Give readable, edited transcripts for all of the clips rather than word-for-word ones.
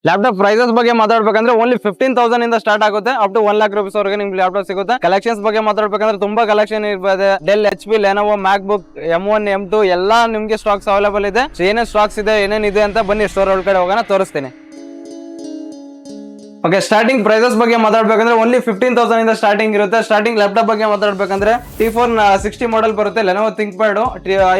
Laptop prices ಬಗ್ಗೆ ಮಾತಾಡ್ಬೇಕಂದ್ರೆ only 15,000 ಇಂದ ಸ್ಟಾರ್ಟ್ ಆಗುತ್ತೆ ಅಪ್ ಟು 1 lakh rupees ವರೆಗೆ ನಿಮ್ಗೆ ಲ್ಯಾಪ್ಟಾಪ್ ಸಿಗುತ್ತೆ. ಕಲೆಕ್ಷನ್ಸ್ ಬಗ್ಗೆ ಮಾತಾಡ್ಬೇಕಂದ್ರೆ ತುಂಬಾ ಕಲೆಕ್ಷನ್ ಇರ್ಬೋದು. Del, HP, Lenovo, MacBook, M1, M2 ಎಲ್ಲಾ ನಿಮ್ಗೆ ಸ್ಟಾಕ್ಸ್ ಅವೈಲೇಬಲ್ ಇದೆ. ಏನೇನ್ ಸ್ಟಾಕ್ಸ್ ಇದೆ, ಏನೇನಿದೆ ಅಂತ ಬನ್ನಿ ಸ್ಟೋರ್ ಒಳಗಡೆ ಹೋಗೋಣ, ತೋರಿಸ್ತೀನಿ. ಓಕೆ, ಸ್ಟಾರ್ಟಿಂಗ್ ಪ್ರೈಸಸ್ ಬಗ್ಗೆ ಮಾತಾಡ್ಬೇಕಂದ್ರೆ ಓನ್ಲಿ 15,000 ಇಂದ ಸ್ಟಾರ್ಟಿಂಗ್ ಇರುತ್ತೆ. ಸ್ಟಾರ್ಟಿಂಗ್ ಲ್ಯಾಪ್ಟಾಪ್ ಬಗ್ಗೆ ಮಾತಾಡ್ಬೇಕಂದ್ರೆ T4 60 ಮಾಡೆಲ್ ಬರುತ್ತೆ, Lenovo ThinkPad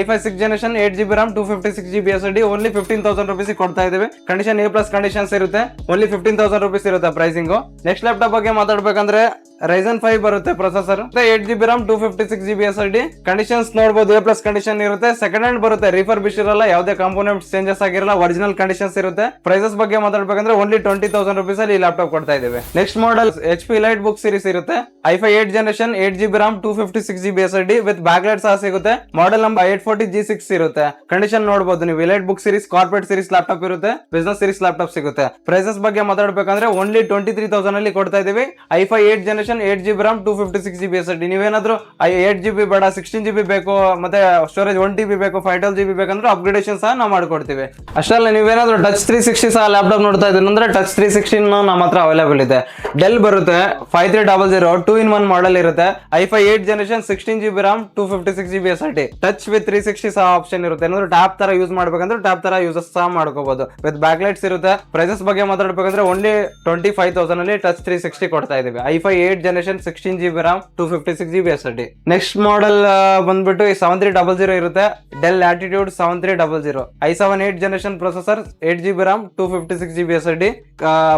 i5 6th generation 8GB RAM 256GB SSD only 15,000 rupees ಕೊಡ್ತಾ ಇದೀವಿ. ಕಂಡೀಷನ್ A+ ಕಂಡೀಷನ್ಸ್ ಇರುತ್ತೆ. ಓನ್ಲಿ 15,000 rupees ಇರುತ್ತೆ ಪ್ರೈಸಿಂಗ್. ನೆಕ್ಸ್ಟ್ ಲ್ಯಾಪ್ಟಾಪ್ ಬಗ್ಗೆ ಮಾತಾಡ್ಬೇಕಂದ್ರೆ Ryzen 5 ಬರುತ್ತೆ processor, 8GB RAM 256GB SSD. Conditions ನೋಡಬಹುದು, A+ ಕಂಡೀಷನ್ ಇರುತ್ತೆ. ಸೆಕೆಂಡ್ ಹ್ಯಾಂಡ್ ಬರುತ್ತೆ, ರಿಫರ್ಬಿಶ್ ಇರಲ್ಲ, ಯಾವುದೇ ಕಾಂಪೋನೆಂಟ್ಸ್ ಚೇಂಜಸ್ ಆಗಿರಲ್ಲ, ಒರಿಜಿನಲ್ ಕಂಡೀಷನ್ಸ್ ಇರುತ್ತೆ. ಪ್ರೈಸಸ್ ಬಗ್ಗೆ ಮಾತಾಡ್ಬೇಕಂದ್ರೆ ಓನ್ಲಿ 20,000 rupees ಅಲ್ಲಿ ಲ್ಯಾಪ್ಟಾಪ್ ಕೊಡ್ತಾ ಇದ್ದೇವೆ. Next model HP Elite Book series ಇರುತ್ತೆ, i5 8th generation 8GB RAM 256GB SSD with backlight ಸಹ ಸಿಗುತ್ತೆ. ಮಾಡೆಲ್ ನಂಬರ್ 840G6 ಇರುತ್ತೆ. ಕಂಡೀಷನ್ ನೋಡಬಹುದು ನೀವು. Elite Book series, corporate series laptop ಇರುತ್ತೆ, ಬಿಸಿನೆಸ್ ಸೀರೀಸ್ ಲ್ಯಾಪ್ಟಾಪ್ ಸಿಗುತ್ತೆ. ಪ್ರೈಸಸ್ ಬಗ್ಗೆ ಮಾತಾಡ್ಬೇಕಂದ್ರೆ ಓನ್ಲಿ 23,000 ಅಲ್ಲಿ ಕೊಡ್ತಾ ಇದೀವಿ. i5 8th generation 8GB RAM 256GB SSD. ನೀವೇನಾದ್ರೂ 8GB ಬೇಡ, 16GB ಬೇಕು, ಮತ್ತೆ ಸ್ಟೋರೇಜ್ 1TB ಬೇಕು, 512GB ಬೇಕಂದ್ರೆ ಅಪ್ಗ್ರೇಡೇಷನ್ ಸಹ ನಾವು ಮಾಡ್ಕೊಡ್ತೀವಿ. ಅಷ್ಟಲ್ಲ ನೀವೇನಾದ್ರೂ ಟಚ್ 360 ಸಹ ಲ್ಯಾಪ್ಟಾಪ್ ನೋಡ್ತಾ ಇದ್ದೀರಿ ಅಂದ್ರೆ ಟಚ್ 360 ನಮ್ಮ ಹತ್ರ ಅವೈಲೇಬಲ್ ಇದೆ. ಡೆಲ್ ಬರುತ್ತೆ 5300 2-in-1 ಮಾಡೆಲ್ ಇರುತ್ತೆ. i5 8th generation 16GB RAM 256GB SSD. Touch with 360 ಸಹ ಆಪ್ಷನ್ ಇರುತ್ತೆ. ಏನಾದ್ರು ಟ್ಯಾಬ್ ತರ ಯೂಸ್ ಮಾಡ್ಬೇಕಂದ್ರೆ ಟ್ಯಾಬ್ ತರ ಯೂಸಸ್ ಸಹ ಮಾಡ್ಕೋಬಹುದು. ವಿತ್ ಬ್ಯಾಕ್ಲೈಟ್ಸ್ ಇರುತ್ತೆ. ಪ್ರೈಸಸ್ ಬಗ್ಗೆ ಮಾತಾಡ್ಬೇಕಂದ್ರೆ ಓನ್ಲಿ 25,000 ಅಲ್ಲಿ ಟಚ್ 360 ಕೊಡ್ತಾ ಇದೀವಿ. i5 8th generation 16GB RAM 256GB SSD. Next model ಬಂದ್ಬಿಟ್ಟು 7300 ಇರುತ್ತೆ. Dell Latitude 7300 i7 8th generation processor, 8GB RAM 256GB SSD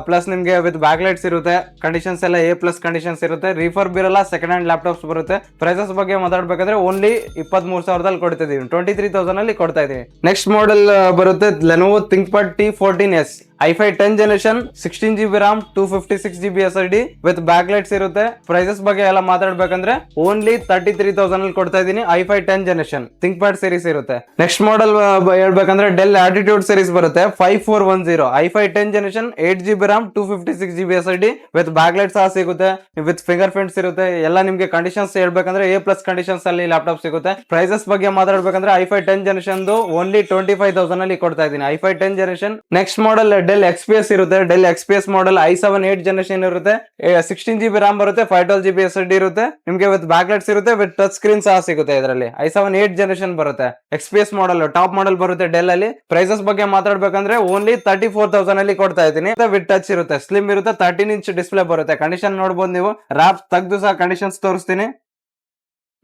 plus ನಿಮ್ಗೆ ವಿತ್ ಬ್ಯಾಕ್ಲೈಟ್ಸ್ ಇರುತ್ತೆ. ಕಂಡೀಷನ್ಸ್ ಎಲ್ಲ A+ ಕಂಡೀಷನ್ಸ್ ಇರುತ್ತೆ. ರಿಫರ್ಬ್ ಇರಲ್ಲ, ಸೆಕೆಂಡ್ ಹ್ಯಾಂಡ್ ಲ್ಯಾಪ್ಟಾಪ್ಸ್ ಬರುತ್ತೆ. ಪ್ರೈಸಸ್ ಬಗ್ಗೆ ಮಾತಾಡ್ಬೇಕಂದ್ರೆ ಓನ್ಲಿ 23,000 ಕೊಡ್ತಿದೀವಿ, 23,000 ಅಲ್ಲಿ ಕೊಡ್ತಾ ಇದೀವಿ. ನೆಕ್ಸ್ಟ್ ಮಾಡೆಲ್ ಬರುತ್ತೆ Lenovo ThinkPad T14s, i5 10th generation 16GB RAM 256GB SSD with backlights ಇರುತ್ತೆ. ಪ್ರೈಸಸ್ ಬಗ್ಗೆ ಎಲ್ಲ ಮಾತಾಡ್ಬೇಕಂದ್ರೆ ಓನ್ಲಿ 33,000 ಅಲ್ಲಿ ಕೊಡ್ತಾ ಇದೀನಿ. i5 10th generation ಥಿಂಕ್ಪ್ಯಾಡ್ ಸೀರೀಸ್ ಇರುತ್ತೆ. ನೆಕ್ಸ್ಟ್ ಮಾಡೆಲ್ ಹೇಳ್ಬೇಕಂದ್ರೆ ಡೆಲ್ ಆಟಿಟ್ಯೂಡ್ ಸೀರೀಸ್ ಬರುತ್ತೆ 5410, i5 10th generation 8GB RAM 256GB SSD with backlight ಸಹ ಸಿಗುತ್ತೆ, ವಿತ್ ಫಿಂಗರ್ ಪ್ರಿಂಟ್ಸ್ ಇರುತ್ತೆ. ಎಲ್ಲ ನಿಮ್ಗೆ ಕಂಡೀಷನ್ಸ್ ಹೇಳ್ಬೇಕಂದ್ರೆ A+ ಕಂಡೀಷನ್ಸ್ ಅಲ್ಲಿ ಲ್ಯಾಪ್ಟಾಪ್ ಸಿಗುತ್ತೆ. ಪ್ರೈಸಸ್ ಬಗ್ಗೆ ಮಾತಾಡ್ಬೇಕಂದ್ರೆ i5 10th generation ಓನ್ಲಿ 25,000 ಅಲ್ಲಿ ಕೊಡ್ತಾ ಇದೀನಿ. i5 10th generation. Next model del XPS ಇರುತ್ತೆ. Del XPS model i7 8th generation ಇರುತ್ತೆ. 16GB RAM ಬರುತ್ತೆ, 512GB SSD ಇರುತ್ತೆ. ನಿಮ್ಗೆ ವಿತ್ ಬ್ಯಾಕ್ಲೈಟ್ಸ್ ಇರುತ್ತೆ, ವಿತ್ ಟಚ್ ಸ್ಕ್ರೀನ್ ಸಹ ಸಿಗುತ್ತೆ. ಇದರಲ್ಲಿ i7 8th generation ಬರುತ್ತೆ. XPS ಮಾಡೆಲ್ ಟಾಪ್ ಮಾಡೆಲ್ ಬರುತ್ತೆ ಡೆಲ್ ಅಲ್ಲಿ. ಪ್ರೈಸಸ್ ಬಗ್ಗೆ ಮಾತಾಡ್ಬೇಕಂದ್ರೆ ಓನ್ಲಿ 34,000 ಅಲ್ಲಿ ಕೊಡ್ತಾ ಇದೀನಿ. ವಿತ್ ಟಚ್ ಇರುತ್ತೆ, ಸ್ಲಿಮ್ ಇರುತ್ತೆ, 13-inch ಡಿಸ್ಪ್ಲೇ ಬರುತ್ತೆ. ಕಂಡೀಷನ್ ನೋಡಬಹುದು ನೀವು. ರ್ಯಾಪ್ ತೆಗೆದು ಸಹ ಕಂಡೀಷನ್ಸ್ ತೋರಿಸ್ತೀನಿ,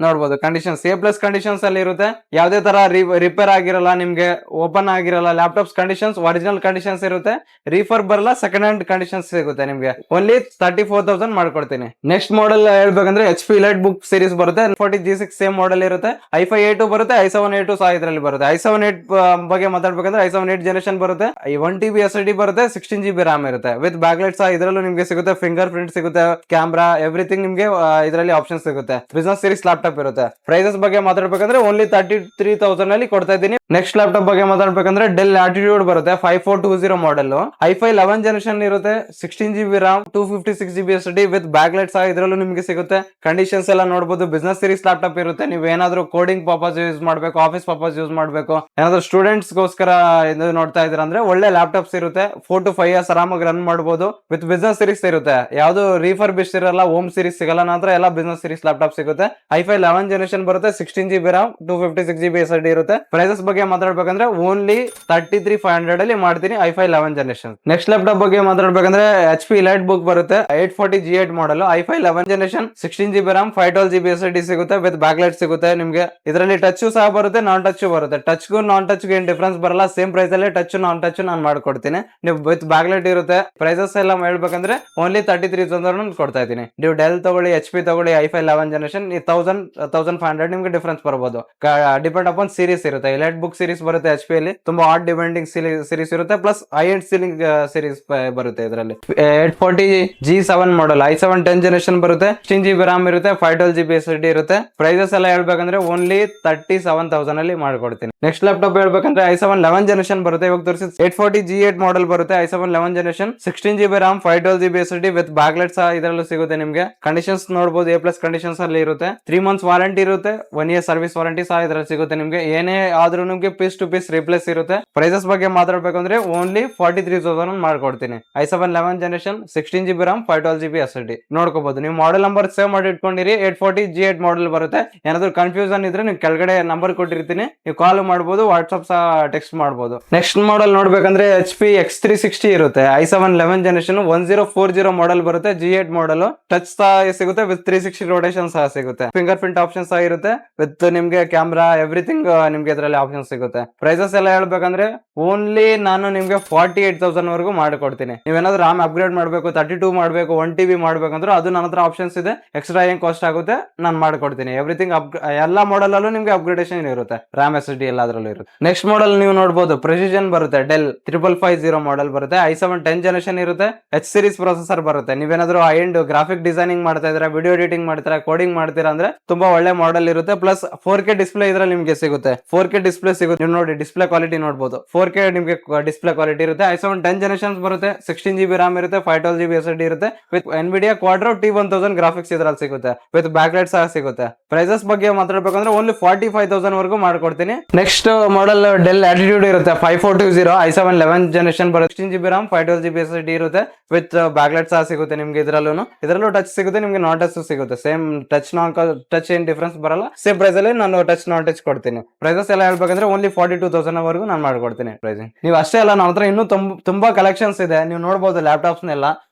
ನೋಡ್ಬೋದು. ಕಂಡೀಷನ್ಸ್ A+ ಕಂಡೀಷನ್ಸ್ ಅಲ್ಲಿ ಇರುತ್ತೆ. ಯಾವುದೇ ತರ ರಿಪೇರ್ ಆಗಿರಲ್ಲ, ನಿಮ್ಗೆ ಓಪನ್ ಆಗಿರಲ್ಲ. ಲ್ಯಾಪ್ಟಾಪ್ಸ್ ಕಂಡೀಷನ್ಸ್ ಒರಿಜಿನಲ್ ಕಂಡೀಷನ್ಸ್ ಇರುತ್ತೆ. ರಿಫರ್ ಬರಲ್ಲ, ಸೆಕೆಂಡ್ ಹ್ಯಾಂಡ್ ಕಂಡೀಷನ್ಸ್ ಸಿಗುತ್ತೆ ನಿಮ್ಗೆ. ಓನ್ಲಿ 34,000 ಮಾಡ್ಕೊಡ್ತೀನಿ. ನೆಕ್ಸ್ಟ್ ಮಾಡೆಲ್ ಹೇಳ್ಬೇಕಂದ್ರೆ HP Elite Book ಸೀರೀಸ್ ಬರುತ್ತೆ, 40G6 ಸೇಮ್ ಮಾಡೆಲ್ ಇರುತ್ತೆ. i5 A2 ಬರುತ್ತೆ, i7 A2 ಸಹ ಇದರಲ್ಲಿ ಬರುತ್ತೆ. i7 8 ಬಗ್ಗೆ ಮಾತಾಡ್ಬೇಕಂದ್ರೆ i7 8th generation ಬರುತ್ತೆ, 1TB SSD ಬರುತ್ತೆ, 16GB RAM ಇರುತ್ತೆ. ವಿತ್ ಬ್ಯಾಕ್ಲೈಟ್ ಸಹ ಇದರಲ್ಲೂ ನಿಮ್ಗೆ ಸಿಗುತ್ತೆ, ಫಿಂಗರ್ ಪ್ರಿಂಟ್ ಸಿಗುತ್ತೆ, ಕ್ಯಾಮ್ರಾ ಎವ್ರಿಥಿಂಗ್ ನಿಮ್ಗೆ ಇದರಲ್ಲಿ ಆಪ್ಷನ್ ಸಿಗುತ್ತೆ. ಬಿಸಿನೆಸ್ ಸೀರೀಸ್ ಲ್ಯಾಪ್ಟಾಪ್ ಇರುತ್ತೆ. ಪ್ರೈಸಸ್ ಬಗ್ಗೆ ಮಾತಾಡ್ಬೇಕಂದ್ರೆ ಓನ್ಲಿ 33,000 ಅಲ್ಲಿ ಕೊಡ್ತಾ ಇದೀನಿ. ನೆಕ್ಸ್ಟ್ ಲ್ಯಾಪ್ಟಾಪ್ ಬಗ್ಗೆ ಮಾತಾಡ್ಬೇಕಂದ್ರೆ ಡೆಲ್ ಲ್ಯಾಟಿಟ್ಯೂಡ್ ಬರುತ್ತೆ 5420 ಮಾಡೆಲ್, i5 11th generation ಇರುತ್ತೆ, 16GB RAM 256GB SSD with backlight ಸಹ ಇದರಲ್ಲೂ ನಿಮ್ಗೆ ಸಿಗುತ್ತೆ. ಕಂಡೀಷನ್ಸ್ ಎಲ್ಲ ನೋಡಬಹುದು. ಬಿಸಿನೆಸ್ ಸೀರೀಸ್ ಲ್ಯಾಪ್ಟಾಪ್ ಇರುತ್ತೆ. ನೀವು ಏನಾದ್ರು ಕೋಡಿಂಗ್ ಪರ್ಪಸ್ ಯೂಸ್ ಮಾಡ್ಬೇಕು, ಆಫೀಸ್ ಪರ್ಪಸ್ ಯೂಸ್ ಮಾಡ್ಬೇಕು, ಏನಾದ್ರು ಸ್ಟೂಡೆಂಟ್ಸ್ ಗೋಸ್ಕರ ಇದು ನೋಡ್ತಾ ಇದ್ರ ಅಂದ್ರೆ ಒಳ್ಳೆ ಲ್ಯಾಪ್ಟಾಪ್ಸ್ ಇರುತ್ತೆ. 4 to 5 years ಆರಾಮಾಗಿ ರನ್ ಮಾಡಬಹುದು. ವಿತ್ ಬಿಸಿನೆಸ್ ಸೀರೀಸ್ ಇರುತ್ತೆ, ಯಾವ್ದು ರಿಫರ್ಬಿಶ್ ಇರಲ್ಲ, ಹೋಮ್ ಸೀರೀಸ್ ಸಿಗಲ್ಲ. ನಂತರ ಎಲ್ಲ ಬಿಸಿನೆಸ್ ಸೀರೀಸ್ ಲ್ಯಾಪ್ಟಾಪ್ ಸಿಗುತ್ತೆ. i5 11th generation ಬರುತ್ತೆ, 16GB RAM 256GB SSD ಇರುತ್ತೆ. ಪ್ರೈಸಸ್ ಬಗ್ಗೆ ಮಾತಾಡ್ಬೇಕಂದ್ರೆ ಓನ್ಲಿ 33,500 ಅಲ್ಲಿ ಮಾಡ್ತೀನಿ i5 11th generation. Next laptop ಬಗ್ಗೆ ಮಾತಾಡ್ಬೇಕಂದ್ರೆ HP Elite Book ಬರುತ್ತೆ, 840G8 model, i5 11th generation 16GB RAM 512GB SSD ಸಿಗುತ್ತೆ. ವಿತ್ ಬ್ಯಾಕ್ಲೈಟ್ ಸಿಗುತ್ತೆ ನಿಮ್ಗೆ. ಇದರಲ್ಲಿ ಟಚ್ ಸಹ ಬರುತ್ತೆ, ನಾನ್ ಟಚ್ ಬರುತ್ತೆ. ಟಚ್ಗೂ ನಾನ್ ಟಚ್ಗೂ ಏನ್ ಡಿಫ್ರೆನ್ಸ್ ಬರಲ್ಲ, ಸೇಮ್ ಪ್ರೈಸ್ ಅಲ್ಲಿ ಟಚ್ ನಾನ್ ಟಚ್ ನಾನು ಮಾಡ್ಕೊಡ್ತೀನಿ. ನೀವು ವಿತ್ ಬ್ಯಾಕ್ಲೈಟ್ ಇರುತ್ತೆ. ಪ್ರೈಸಸ್ ಎಲ್ಲ ಹೇಳ್ಬೇಕಂದ್ರೆ ಓನ್ಲಿ 33,000 ಕೊಡ್ತಾ ಇದ್ದೀನಿ. ನೀವು ಡೆಲ್ ತಗೊಳ್ಳಿ, HP ತಗೊಳ್ಳಿ, i5 11th generation 1,500 ನಿಮ್ಗೆ ಡಿಫ್ರೆನ್ಸ್ ಬರಬಹುದು. ಡಿಪೆಂಡ್ ಅಪಾನ್ ಸೀರೀಸ್ ಇರುತ್ತೆ. Elite Book ಸೀರೀಸ್ ಬರುತ್ತೆ HP ಅಲ್ಲಿ, ತುಂಬಾ ಹಾಟ್ ಡಿಮ್ಯಾಂಡಿಂಗ್ ಸೀರೀಸ್ ಇರುತ್ತೆ. Plus high end ceiling series ಬರುತ್ತೆ. ಇದರಲ್ಲಿ 840G7 model, i7 10th generation ಬರುತ್ತೆ, 16GB RAM ಇರುತ್ತೆ, 512GB SSD ಇರುತ್ತೆ. ಪ್ರೈಸಸ್ ಎಲ್ಲ ಹೇಳ್ಬೇಕಂದ್ರೆ ಓನ್ಲಿ 37,000 ಅಲ್ಲಿ ಮಾಡ್ಕೊಡ್ತೀನಿ. ನೆಕ್ಸ್ಟ್ ಲ್ಯಾಪ್ಟಾಪ್ ಹೇಳ್ಬೇಕಂದ್ರೆ i7 11th generation ಬರುತ್ತೆ. ಇವಾಗ ತೋರಿಸಿ 840G8 ಮಾಡೆಲ್ ಬರುತ್ತೆ, i7 11th generation 16GB RAM 512GB SSD with backlight ಸಹ ಇದರಲ್ಲೂ ಸಿಗುತ್ತೆ ನಿಮ್ಗೆ. ಕಂಡೀಷನ್ಸ್ ನೋಡಬಹುದು, A+ ಕಂಡೀಷನ್ಸ್ ಅಲ್ಲಿ ಇರುತ್ತೆ. 3 months ಮಂತ್ಸ್ ವಾರಂಟಿ ಇರುತ್ತೆ, 1 year ಸರ್ವಿಸ್ ವಾರಂಟಿ ಸಹ ಇದ್ರಲ್ಲಿ ಸಿಗುತ್ತೆ ನಿಮ್ಗೆ. ಏನೇ ಆದ್ರೂ ನಿಮ್ಗೆ ಪೀಸ್ ಟು ಪೀಸ್ ರಿಪ್ಲೇಸ್ ಇರುತ್ತೆ. ಪ್ರೈಸಸ್ ಬಗ್ಗೆ ಮಾತಾಡ್ಬೇಕು ಅಂದ್ರೆ ಓನ್ಲಿ 43,000 ಮಾಡ್ಕೊಡ್ತೀನಿ. i7 11 generation 16 GB RAM 512 GB SSD ನೋಡ್ಕೋಬಹುದು. ನೀವು ಮಾಡೆಲ್ ನಂಬರ್ ಸೇವ್ ಮಾಡಿ ಇಟ್ಕೊಂಡಿರಿ. 840 G8 ಮಾಡೆಲ್ ಬರುತ್ತೆ. ಏನಾದ್ರು ಕನ್ಫ್ಯೂಷನ್ ಇದ್ರೆ ನೀವು ಕೆಳಗಡೆ ನಂಬರ್ ಕೊಟ್ಟಿರ್ತೀನಿ, ನೀವು ಕಾಲ್ ಮಾಡಬಹುದು, ವಾಟ್ಸ್ಆಪ್ ಸಹ ಟೆಕ್ಸ್ಟ್ ಮಾಡಬಹುದು. ನೆಕ್ಸ್ಟ್ ಮಾಡೆಲ್ ನೋಡ್ಬೇಕಂದ್ರೆ HP X360 ಇರುತ್ತೆ. i7 11 ಜನರೇಷನ್ 1040 ಮಾಡೆಲ್ ಬರುತ್ತೆ. G8 ಮಾಡೆಲ್ ಟಚ್ ಸಹ ಸಿಗುತ್ತೆ ವಿತ್ 360 ರೊಟೇಷನ್ ಸಹ ಸಿಗುತ್ತೆ. ಫಿಂಗರ್ ಪ್ರಿಂಟ್ ಆಪ್ಷನ್ ಸಹ ಇರುತ್ತೆ ವಿತ್ ನಿಮ್ಗೆ ಕ್ಯಾಮ್ರಾ ಎವ್ರಿಥಿಂಗ್ ನಿಮ್ಗೆ ಇದರಲ್ಲಿ ಆಪ್ಷನ್ ಸಿಗುತ್ತೆ. ಪ್ರೈಸಸ್ ಎಲ್ಲ ಹೇಳ್ಬೇಕಂದ್ರೆ ಓನ್ಲಿ ನಾನು ನಿಮ್ಗೆ 48,000 ವರೆಗೂ ಮಾಡಿಕೊಡ್ತೀನಿ. ನೀವೇನಾದ್ರೂ RAM ಅಪ್ಗ್ರೇಡ್ ಮಾಡಬೇಕು, 32 ಮಾಡಬೇಕು, 1 TB ಮಾಡ್ಬೇಕಂದ್ರೆ ಅದು ನನ್ನ ಹತ್ರ ಆಪ್ಷನ್ಸ್ ಇದೆ. ಎಕ್ಸ್ಟ್ರಾ ಏನ್ ಕಾಸ್ಟ್ ಆಗುತ್ತೆ ನಾನು ಮಾಡ್ಕೊಡ್ತೀನಿ. ಎವ್ರಿಥಿಂಗ್ ಎಲ್ಲಾ ಮಾಡೆಲ್ ಅಲ್ಲೂ ನಿಮ್ಗೆ ಅಪ್ಗ್ರೇಡೇಷನ್ ಇರುತ್ತೆ. RAM SSD ಎಲ್ಲಾದ್ರಲ್ಲೂ ಇರುತ್ತೆ. ನೆಕ್ಸ್ಟ್ ಮಾಡೆಲ್ ನೀವು ನೋಡಬಹುದು ಪ್ರೆಸಿಷನ್ ಬರುತ್ತೆ. ಡೆಲ್ 5550 ಮಾಡೆಲ್ ಬರುತ್ತೆ. i7 10 ಜನರೇಷನ್ ಇರುತ್ತೆ. H series ಪ್ರೊಸೆಸರ್ ಬರುತ್ತೆ. ನೀವೇನಾದ್ರೂ ಹೈ ಎಂಡ್ ಗ್ರಾಫಿಕ್ ಡಿಸೈನಿಂಗ್ ಮಾಡ್ತಾ ಇದ್ರೆ, ವಿಡಿಯೋ ಎಡಿಟಿಂಗ್ ಮಾಡ್ತೀರಾ, ಕೋಡಿಂಗ್ ಮಾಡ್ತೀರಾ ಅಂದ್ರೆ ತುಂಬಾ ಒಳ್ಳೆ ಮಾಡೆಲ್ ಇರುತ್ತೆ. ಪ್ಲಸ್ 4K ಡಿಸ್ಪ್ಲೇ ಇದ್ರಲ್ಲಿ ನಿಮ್ಗೆ ಸಿಗುತ್ತೆ. 4K ಡಿಸ್ಪ್ಲೇ ಸಿಗುತ್ತೆ. ನೀವು ನೋಡಿ ಡಿಸ್ಪ್ಲೇ ಕ್ವಾಲಿಟಿ ನೋಡಬಹುದು. 4K ನಿಮ್ಗೆ ಡಿಸ್ಪ್ಲೇ ಕ್ವಾಲಿಟಿ ಇರುತ್ತೆ. i7 10 ಜನರೇಷನ್ ಬರುತ್ತೆ. 16 GB RAM ಇರುತ್ತೆ. 512 GB SSD ಇರುತ್ತೆ. With NVIDIA Quadro T1000 graphics ಇದ್ರಲ್ಲಿ ಸಿಗುತ್ತೆ. ವಿತ್ ಬ್ಯಾಕ್ ಲೈಟ್ ಸಹ ಸಿಗುತ್ತೆ. ಪ್ರೈಸಸ್ ಬಗ್ಗೆ ಮಾತಾಡ್ಬೇಕಂದ್ರೆ ಓನ್ಲಿ 45,000 ವರೆಗೂ ಮಾಡ್ಕೊಡ್ತೀನಿ. ನೆಕ್ಸ್ಟ್ ಮಾಡೆಲ್ ಡೆಲ್ ಆಟಿಟ್ಯೂಡ್ ಇರುತ್ತೆ. 5420 i7 11 ಜನರೇಷನ್ ಬರುತ್ತೆ. 16 GB RAM 512 GB SSD ಇರುತ್ತೆ. ವಿತ್ ಬ್ಯಾಕ್ ಲೈಟ್ ಸಹ ಸಿಗುತ್ತೆ ನಿಮ್ಗೆ. ಇದರಲ್ಲೂ ಟಚ್ ಸಿಗುತ್ತೆ ನಿಮ್ಗೆ, ನಾನ್ ಟಚ್ ಸಿಗುತ್ತೆ. ಸೇಮ್ ಟಚ್ ಏನ್ ಡಿಫ್ರೆನ್ಸ್ ಬರಲ್ಲ. ಸೇಮ್ ಪ್ರೈಸ್ ಅಲ್ಲಿ ನಾನು ಟಚ್ ನಾನ್ ಟಚ್ ಕೊಡ್ತೀನಿ. ಪ್ರೈಸಸ್ ಎಲ್ಲ ಹೇಳ್ಬೇಕಂದ್ರೆ ಓನ್ಲಿ 42,000 ವರೆಗೂ ನಾನು ಮಾಡ್ಕೊಡ್ತೀನಿ ಪ್ರೈಸಿಂಗ್. ನೀವು ಅಷ್ಟೇ ಅಲ್ಲ, ನನ್ನ ಹತ್ರ ಇನ್ನೂ ತುಂಬಾ ಕಲೆಕ್ಷನ್ಸ್ ಇದೆ. ನೀವು ನೋಡಬಹುದು ಲ್ಯಾಪ್ಟಾಪ್ಸ್ ನೆಲ್ಲ.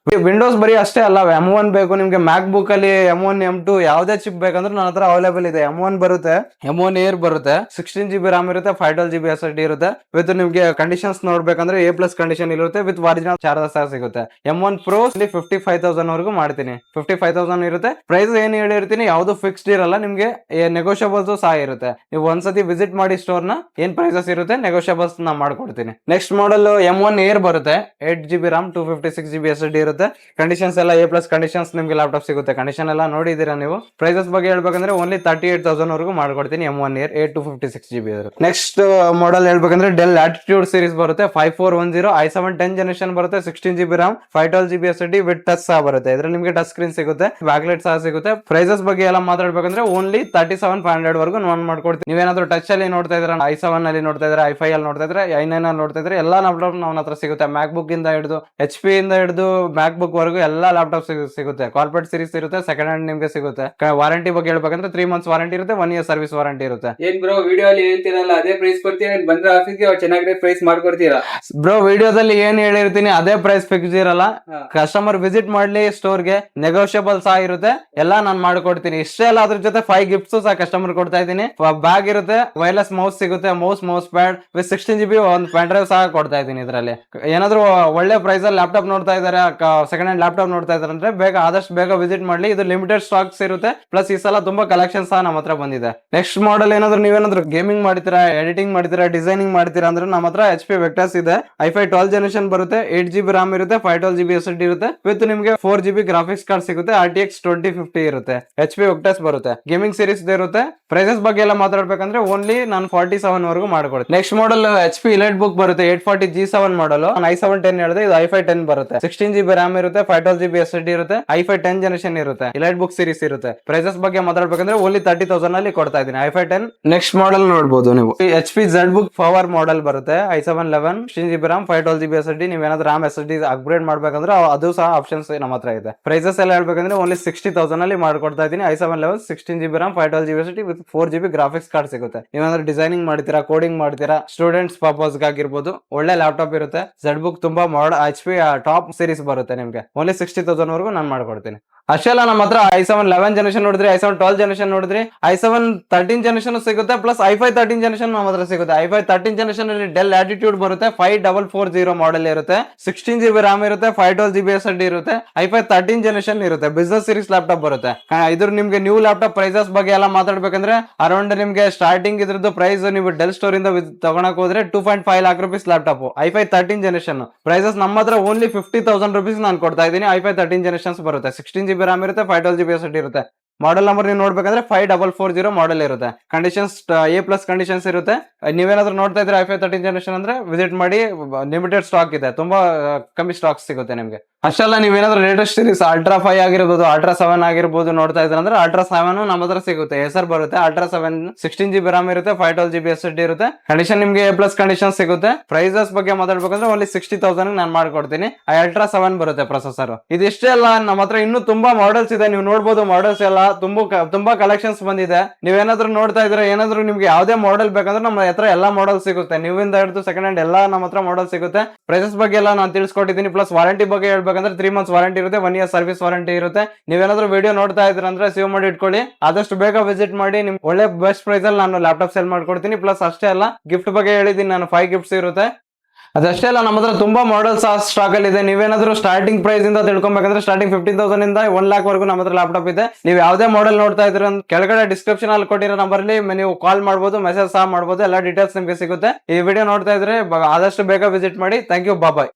ವಿಂಡೋಸ್ ಬರೀ ಅಷ್ಟೇ ಅಲ್ಲ, M1 ಬೇಕು ನಿಮ್ಗೆ, ಮ್ಯಾಕ್ ಬುಕ್ ಅಲ್ಲಿ M1 M2 ಯಾವುದೇ ಚಿಪ್ ಬೇಕಂದ್ರೆ ನನ್ನ ಹತ್ರ ಅವೈಲೇಬಲ್ ಇದೆ. M1 ಬರುತ್ತೆ, M1 Air ಬರುತ್ತೆ. 16 GB RAM ಇರುತ್ತೆ. 512 GB SSD ಇರುತ್ತೆ. ವಿತ್ ನಿಮ್ಗೆ ಕಂಡೀಷನ್ಸ್ ನೋಡ್ಬೇಕಂದ್ರೆ A+ ಕಂಡೀಷನ್ ಇರುತ್ತೆ. ವಿತ್ ಒರಿಜಿನಲ್ ಚಾರ್ಜರ್ ಸಹ ಸಿಗುತ್ತೆ. M1 Pro 55,000 ವರೆಗೂ ಮಾಡ್ತೀನಿ. 55,000 ಇರುತ್ತೆ. ಪ್ರೈಸ್ ಏನ್ ಹೇಳಿರ್ತೀನಿ ಯಾವ್ದು ಫಿಕ್ಸ್ಡ್ ಇರಲ್ಲ. ನಿಮ್ಗೆ ನೆಗೋಷಿಯಬಲ್ಸ್ ಸಹ ಇರುತ್ತೆ. ನೀವು ಒಂದ್ಸತಿ ವಿಸಿಟ್ ಮಾಡಿ ಸ್ಟೋರ್ ನ, ಏನ್ ಪ್ರೈಸಸ್ ಇರುತ್ತೆ ನೆಗೋಷಿಯಬಲ್ಸ್ ನಾ ಮಾಡ್ಕೊಡ್ತೀನಿ. ನೆಕ್ಸ್ಟ್ ಮಾಡೆಲ್ M1 Air ಬರುತ್ತೆ. 8 GB RAM 256 GB SSD ಇರುತ್ತೆ. ಕಂಡೀಷನ್ಸ್ ಎಲ್ಲ A+ ಕಂಡೀಷನ್ಸ್ ನಿಮ್ಗೆ ಲ್ಯಾಪ್ಟಾಪ್ ಸಿಗುತ್ತೆ. ಕಂಡೀಷನ್ ಎಲ್ಲ ನೋಡಿದೀರಾ ನೀವು. ಪ್ರೈಸಸ್ ಬಗ್ಗೆ ಹೇಳ್ಬೇಕಂದ್ರೆ ಓನ್ಲಿ 38,000 ವರೆಗೂ ಮಾಡ್ಕೊಡ್ತೀನಿ. M1 Air 8 GB ಇರುತ್ತೆ. ನೆಕ್ಸ್ಟ್ ಮಾಡೆಲ್ ಹೇಳ್ಬೇಕಂದ್ರೆ ಡೆಲ್ ಆಟಿಟ್ಯೂಡ್ ಸೀರೀಸ್ ಬರುತ್ತೆ. 5410 i7 10 ಜನರೇಷನ್ ಬರುತ್ತೆ. 16 GB RAM 512 GB SSD with touch ಸಹ ಬರುತ್ತೆ. ಇದ್ರಲ್ಲಿ ನಿಮ್ಗೆ ಟಚ್ ಸ್ಕ್ರೀನ್ ಸಿಗುತ್ತೆ, ಬ್ಯಾಕ್ಲೈಟ್ ಸಹ ಸಿಗುತ್ತೆ. ಪ್ರೈಸಸ್ ಬಗ್ಗೆ ಎಲ್ಲ ಮಾತಾಡ್ಬೇಕಂದ್ರೆ ಓನ್ಲಿ 37,500 ವರೆಗೂ ನಾನು ಮಾಡ್ಕೊಡ್ತೀನಿ. ನೀವೇನಾದ್ರೂ ಟಚ್ ಅಲ್ಲಿ ನೋಡ್ತಾ ಇದ್ರೆ, i7 ಅಲ್ಲಿ ನೋಡ್ತಾ ಇದ್ರೆ, i5 ಅಲ್ಲಿ ನೋಡ್ತಾ ಇದ್ರೆ, i9 ಅಲ್ಲಿ ನೋಡ್ತಾ ಇದ್ರೆ, ಎಲ್ಲಾ ಲ್ಯಾಪ್ಟಾಪ್ ನನ್ನ ಹತ್ರ ಸಿಗುತ್ತೆ. ಮ್ಯಾಕ್ ಬುಕ್ ಇಂದ ಹಿಡಿದು HP ಇಂದ ಹಿಡಿದು ಮ್ಯಾಕ್ ಬುಕ್ ವರೆಗೂ ಎಲ್ಲಾ ಲ್ಯಾಪ್ಟಾಪ್ ಸಿಗುತ್ತೆ. ಕಾರ್ಪೊರೇಟ್ ಸೀರೀಸ್ ಇರುತ್ತೆ. ಸೆಕೆಂಡ್ ಹ್ಯಾಂಡ್ ನಿಮ್ಗೆ ಸಿಗುತ್ತೆ. ವಾರಂಟಿ ಬಗ್ಗೆ ಹೇಳ್ಬೇಕಂದ್ರೆ 3 months ವಾರಂಟಿ ಇರುತ್ತೆ. 1 year ಸರ್ವಿಸ್ ವಾರಂಟಿ ಇರುತ್ತೆ. ಏನ್ ಬ್ರೋ ವಿಡಿಯೋ ಅಲ್ಲಿ ಹೇಳ್ತೀರಲ್ಲ ಅದೇ ಪ್ರೈಸ್ ಕೊಡ್ತೀರಾ, ಬಂದ್ರೆ ಆಫೀಸ್ಗೆ ಚೆನ್ನಾಗಿ ಪ್ರೈಸ್ ಮಾಡ್ಕೊಡ್ತೀರಾ? ಬ್ರೋ ವಿಡಿಯೋದಲ್ಲಿ ಏನ್ ಹೇಳಿರ್ತೀನಿ ಅದೇ ಪ್ರೈಸ್ ಫಿಕ್ಸ್ ಇರಲ್ಲ. ಕಸ್ಟಮರ್ ವಿಸಿಟ್ ಮಾಡ್ಲಿ ಸ್ಟೋರ್ಗೆ, ನೆಗೋಷಿಯಬಲ್ ಸಹ ಇರುತ್ತೆ. ಎಲ್ಲಾ ನಾನು ಮಾಡ್ಕೊಡ್ತೀನಿ. ಇಷ್ಟೇ ಅಲ್ಲ, ಅದ್ರ ಜೊತೆ 5 ಗಿಫ್ಟ್ಸ್ ಸಹ ಕಸ್ಟಮರ್ ಕೊಡ್ತಾ ಇದ್ದೀನಿ. ಬ್ಯಾಗ್ ಇರುತ್ತೆ, ವೈರ್ಲೆಸ್ ಮೌಸ್ ಸಿಗುತ್ತೆ, ಮೌಸ್ ಪ್ಯಾಡ್ ವಿತ್ 16 GB ಒಂದು ಪೆನ್ ಡ್ರೈವ್ ಸಹ ಕೊಡ್ತಾ ಇದ್ದೀನಿ. ಇದರಲ್ಲಿ ಏನಾದ್ರು ಒಳ್ಳೆ ಪ್ರೈಸ್ ಅಲ್ಲಿ ಲ್ಯಾಪ್ಟಾಪ್ ನೋಡ್ತಾ ಇದಾರೆ, ಸೆಕೆಂಡ್ ಹ್ಯಾಂಡ್ ಲ್ಯಾಪ್ಟಾಪ್ ನೋಡ್ತಾ ಇದಾರೆ ಅಂದ್ರೆ ಆದಷ್ಟು ಬೇಗ ವಿಸಿಟ್ ಮಾಡ್ಲಿ. ಇದು ಲಿಮಿಟೆಡ್ ಸ್ಟಾಕ್ಸ್ ಇರುತ್ತೆ. ಪ್ಲಸ್ ಈ ಸಲ ತುಂಬಾ ಕಲೆಕ್ಷನ್ ಸಹ ನಮ್ಮ ಹತ್ರ ಬಂದಿದೆ. ನೆಕ್ಸ್ಟ್ ಮಾಡೆಲ್ ನೀವೇನಾದ್ರು ಗೇಮಿಂಗ್ ಮಾಡ್ತೀರಾ, ಎಡಿಟಿಂಗ್ ಮಾಡ್ತೀರಾ, ಡಿಸೈನಿಂಗ್ ಮಾಡ್ತೀರಾ ಅಂದ್ರೆ ನಮ್ಮ ಹತ್ರ HP Vectors ಇದೆ. i5 12 ಜನರೇಷನ್ ಬರುತ್ತೆ. 8 GB RAM ಇರುತ್ತೆ. 512 GB SSD ಇರುತ್ತೆ. ವಿತ್ ನಿಮ್ಗೆ 4 GB ಗ್ರಾಫಿಕ್ಸ್ ಕಾರ್ಡ್ ಸಿಗುತ್ತೆ. RTX 2050 ಇರುತ್ತೆ. HP Vectors ಬರುತ್ತೆ. ಗೇಮಿಂಗ್ ಸೀರೀಸ್ ಇರುತ್ತೆ. ಪ್ರೈಸಸ್ ಬಗ್ಗೆ ಎಲ್ಲ ಮಾತಾಡ್ಬೇಕಂದ್ರೆ ಓನ್ಲಿ ನಾನು 47 ವರೆಗೂ ಮಾಡ್ಕೊಡ್ತೀನಿ. ನೆಕ್ಸ್ಟ್ ಮಾಡೆಲ್ HP EliteBook ಬರುತ್ತೆ. 840 G7 ಮಾಡಲ್. i7 10 ಹೇಳಿದೆ, ಇದು i5 10 ಬರುತ್ತೆ. 16 GB RAM ಇರುತ್ತೆ. 512 GB SSD ಇರುತ್ತೆ. i5 10 ಜನರೇಷನ್ ಇರುತ್ತೆ. EliteBook ಸೀರೀಸ್ ಇರುತ್ತೆ. ಪ್ರೈಸಸ್ ಬಗ್ಗೆ ಮಾತಾಡ್ಬೇಕಂದ್ರೆ ಓನ್ಲಿ 30,000 ಅಲ್ಲಿ ಕೊಡ್ತಾ ಇದ್ದೀನಿ i5 10. ನೆಕ್ಸ್ಟ್ ಮಾಡೆಲ್ ನೋಡಬಹುದು ನೀವು, HP ZBook Power ಮಾಡೆಲ್ ಬರುತ್ತೆ. i7 11 16 GB RAM 512 GB SSD. ನೀವೇನಾದ್ರೂ RAM SSD ಅಪ್ಗ್ರೇಡ್ ಮಾಡ್ಬೇಕಂದ್ರೆ ಅದು ಸಹ ಆಪ್ಷನ್ಸ್ ನಮ್ಮ ಹತ್ರ ಇದೆ. ಪ್ರೈಸಸ್ ಎಲ್ಲ ಹೇಳ್ಬೇಕಂದ್ರೆ ಓನ್ಲಿ 60,000 ಅಲ್ಲಿ ಮಾಡ್ಕೊಡ್ತಾ ಇದ್ದೀನಿ. i7 11 16 GB RAM 512 GB SSD with 4 GB graphics card ಸಿಗುತ್ತೆ. ನೀವೇನಾದ್ರೂ ಡಿಸೈನಿಂಗ್ ಮಾಡ್ತೀರಾ, ಕೋಡಿಂಗ್ ಮಾಡ್ತೀರಾ, ಸ್ಟೂಡೆಂಟ್ಸ್ ಪರ್ಪಸ್ ಆಗಿರ್ಬೋದು, ಒಳ್ಳೆ ಲ್ಯಾಪ್ಟಾಪ್ ಇರುತ್ತೆ. ZBook ತುಂಬಾ HP ಟಾಪ್ ಸೀರೀಸ್ ಬರುತ್ತೆ. ನಿಮ್ಗೆ ಓನ್ಲಿ 60,000 ವರೆಗೂ ನಾನು ಮಾಡ್ಕೊಡ್ತೀನಿ. ಅಷ್ಟೇ ಅಲ್ಲ, ನಮ್ಮ ಹತ್ರ i7 11 ಜನರೇಷನ್ ನೋಡಿದ್ರಿ, i7 12 ಜನರೇಷನ್ ನೋಡಿದ್ರಿ, i7 13 ಜನರೇಷನ್ ಸಿಗುತ್ತೆ. ಪ್ಲಸ್ i5 13 ಜನರೇಷನ್ ನಮ್ಮ ಹತ್ರ ಸಿಗುತ್ತೆ. i5 13 ಜನರೇಷನ್ ಅಲ್ಲಿ ಡೆಲ್ ಆಟಿಟ್ಯೂಡ್ ಬರುತ್ತೆ. 5440 ಮಾಡೆಲ್ ಇರುತ್ತೆ. 16 GB RAM ಇರುತ್ತೆ. 512 GB SSD ಇರುತ್ತೆ. i5 13 ಜನರೇಷನ್ ಇರುತ್ತೆ. ಬಿಸ್ನೆಸ್ ಸೀರೀಸ್ ಲ್ಯಾಪ್ಟಾಪ್ ಬರುತ್ತೆ. ಇದ್ರ ನಿಮ್ಗೆ ನ್ಯೂ ಲ್ಯಾಪ್ಟಾಪ್ ಪ್ರೈಸಸ್ ಬಗ್ಗೆ ಎಲ್ಲ ಮಾತಾಡ್ಬೇಕಂದ್ರೆ ಅರೌಂಡ್ ನಿಮ್ಗೆ ಸ್ಟಾರ್ಟಿಂಗ್ ಇದ್ರದ್ದು ಪ್ರೈಸ್ ನೀವು ಡೆಲ್ ಸ್ಟೋರ್ ಇಂದ ತಗೊಳಕ್ ಹೋದ್ರೆ 2.5 lakh rupees laptop i5 13 generation. Prices ನಮ್ಮ ಹತ್ರ ಓನ್ಲಿ 50,000 rupees ನಾನು ಕೊಡ್ತಾ ಇದ್ದೀನಿ. i5 13 ಜನರೇಷನ್ಸ್ ಬರುತ್ತೆ. 16 GB RAM ಇರುತ್ತೆ. 512 GB SSD ಇರುತ್ತೆ. ಮಾಡೆಲ್ ನಂಬರ್ ನೀವು ನೋಡ್ಬೇಕಂದ್ರೆ 5440 ಮಾಡೆಲ್ ಇರುತ್ತೆ. ಕಂಡೀಷನ್ಸ್ A+ ಕಂಡೀಷನ್ಸ್ ಇರುತ್ತೆ. ನೀವೇನಾದ್ರೂ ನೋಡ್ತಾ ಇದ್ರೆ i5 13 ಜನರೇಷನ್ ಅಂದ್ರೆ ವಿಸಿಟ್ ಮಾಡಿ. ಲಿಮಿಟೆಡ್ ಸ್ಟಾಕ್ ಇದೆ, ತುಂಬಾ ಕಮ್ಮಿ ಸ್ಟಾಕ್ ಸಿಗುತ್ತೆ ನಿಮ್ಗೆ. ಅಷ್ಟೆಲ್ಲ ನೀವೇನಾದ್ರೂ ಲೇಟೆಸ್ಟ್ ಸೀರೀಸ್ ಅಲ್ಟ್ರಾ 5 ಆಗಿರ್ಬೋದು, ಅಲ್ಟ್ರಾ 7 ಆಗಿರ್ಬೋದು ನೋಡ್ತಾ ಇದ್ರೆ ಅಂದ್ರೆ ಅಲ್ಟ್ರಾ 7 ನಮ್ಮ ಹತ್ರ ಸಿಗುತ್ತೆ. ಹೆಸರು ಬರುತ್ತೆ ಅಲ್ಟ್ರಾ 7, 16 GB RAM ಇರುತ್ತೆ, 512 GB SSD ಇರುತ್ತೆ. ಕಂಡೀಷನ್ ನಿಮ್ಗೆ A+ ಕಂಡೀಷನ್ ಸಿಗುತ್ತೆ. ಪ್ರೈಸಸ್ ಬಗ್ಗೆ ಮಾತಾಡ್ಬೇಕಂದ್ರೆ ಓನ್ಲಿ 60,000 ನಾನು ಮಾಡ್ಕೊಡ್ತೀನಿ. ಆ ಅಲ್ಟ್ರಾ 7 ಬರುತ್ತೆ ಪ್ರೊಸೆಸರ್. ಇದಿಷ್ಟೇ ಅಲ್ಲ, ನಮ್ಮ ಹತ್ರ ಇನ್ನೂ ತುಂಬಾ ಮಾಡೆಲ್ಸ್ ಇದೆ. ನೀವು ನೋಡ್ಬೋದು ಮಾಡೆಲ್ಸ್ ಎಲ್ಲ ತುಂಬಾ ಕಲೆಕ್ಷನ್ಸ್ ಬಂದಿದೆ. ನೀವೇನಾದ್ರೂ ನೋಡ್ತಾ ಇದ್ರೆ ಏನಾದ್ರೂ ನಿಮ್ಗೆ ಯಾವ್ದೇ ಮಾಡೆಲ್ ಬೇಕಂದ್ರೆ ನಮ್ಮ ಹತ್ರ ಎಲ್ಲಾ ಮಾಡೆಲ್ ಸಿಗುತ್ತೆ. ನೀವಿಂದ ಹಿಡಿದು ಸೆಕೆಂಡ್ ಹ್ಯಾಂಡ್ ಎಲ್ಲ ನಮ್ಮ ಹತ್ರ ಮಾಡೆಲ್ ಸಿಗುತ್ತೆ. ಪ್ರೈಸಸ್ ಬಗ್ಗೆ ಎಲ್ಲ ನಾನು ತಿಳಿಸ್ಕೊಟ್ಟಿದ್ದೀನಿ. ಪ್ಲಸ್ ವಾರಂಟಿ ಬಗ್ಗೆ ಹೇಳ್ಬೇಕಂದ್ರೆ 3 months ವಾರಂಟಿ ಇರುತ್ತೆ, 1 year ಸರ್ವಿಸ್ ವಾರಂಟಿ ಇರುತ್ತೆ. ನೀವೇನಾದ್ರೂ ವಿಡಿಯೋ ನೋಡ್ತಾ ಇದ್ರೆ ಅಂದ್ರೆ ಸೇವ್ ಮಾಡಿ ಇಟ್ಕೊಳ್ಳಿ. ಆದಷ್ಟು ಬೇಗ ವಿಸಿಟ್ ಮಾಡಿ. ನಿಮ್ ಒಳ್ಳೆ ಬೆಸ್ಟ್ ಪ್ರೈಸ್ ಅಲ್ಲಿ ನಾನು ಲ್ಯಾಪ್ಟಾಪ್ ಸೇಲ್ ಮಾಡ್ಕೊಡ್ತೀನಿ. ಪ್ಲಸ್ ಅಷ್ಟೇ ಅಲ್ಲ, ಗಿಫ್ಟ್ ಬಗ್ಗೆ ಹೇಳಿದೀನಿ ನಾನು, 5 ಗಿಫ್ಟ್ಸ್ ಇರುತ್ತೆ. ಅದಷ್ಟೇ ಅಲ್ಲ, ನಮ್ಮ ಹತ್ರ ತುಂಬಾ ಮಾಡೆಲ್ಸ್ ಸ್ಟಾಕ್ ಅಲ್ಲಿ ಇದೆ. ನೀವೇನಾದ್ರೂ ಸ್ಟಾರ್ಟಿಂಗ್ ಪ್ರೈಸ್ ಇಂದ ತಿಳ್ಕೊಬೇಕಂದ್ರೆ ಸ್ಟಾರ್ಟಿಂಗ್ 15,000 ಇಂದ 1 lakh ವರೆಗೂ ನಮ್ಮ ಹತ್ರ ಲ್ಯಾಪ್ಟಾಪ್ ಇದೆ. ನೀವು ಯಾವ್ದೇ ಮಾಡೆಲ್ ನೋಡ್ತಾ ಇದ್ರೆ ಕೆಳಗಡೆ ಡಿಸ್ಕ್ರಿಪ್ಷನ್ ಅಲ್ಲಿ ಕೊಟ್ಟಿರೋ ನಂಬರ್ ಅಲ್ಲಿ ನೀವು ಕಾಲ್ ಮಾಡಬಹುದು, ಮೆಸೇಜ್ ಸಹ ಮಾಡಬಹುದು. ಎಲ್ಲ ಡೀಟೇಲ್ಸ್ ನಿಮ್ಗೆ ಸಿಗುತ್ತೆ. ಈ ವಿಡಿಯೋ ನೋಡ್ತಾ ಇದ್ರೆ ಆದಷ್ಟು ಬೇಗ ವಿಸಿಟ್ ಮಾಡಿ. Thank you, bye.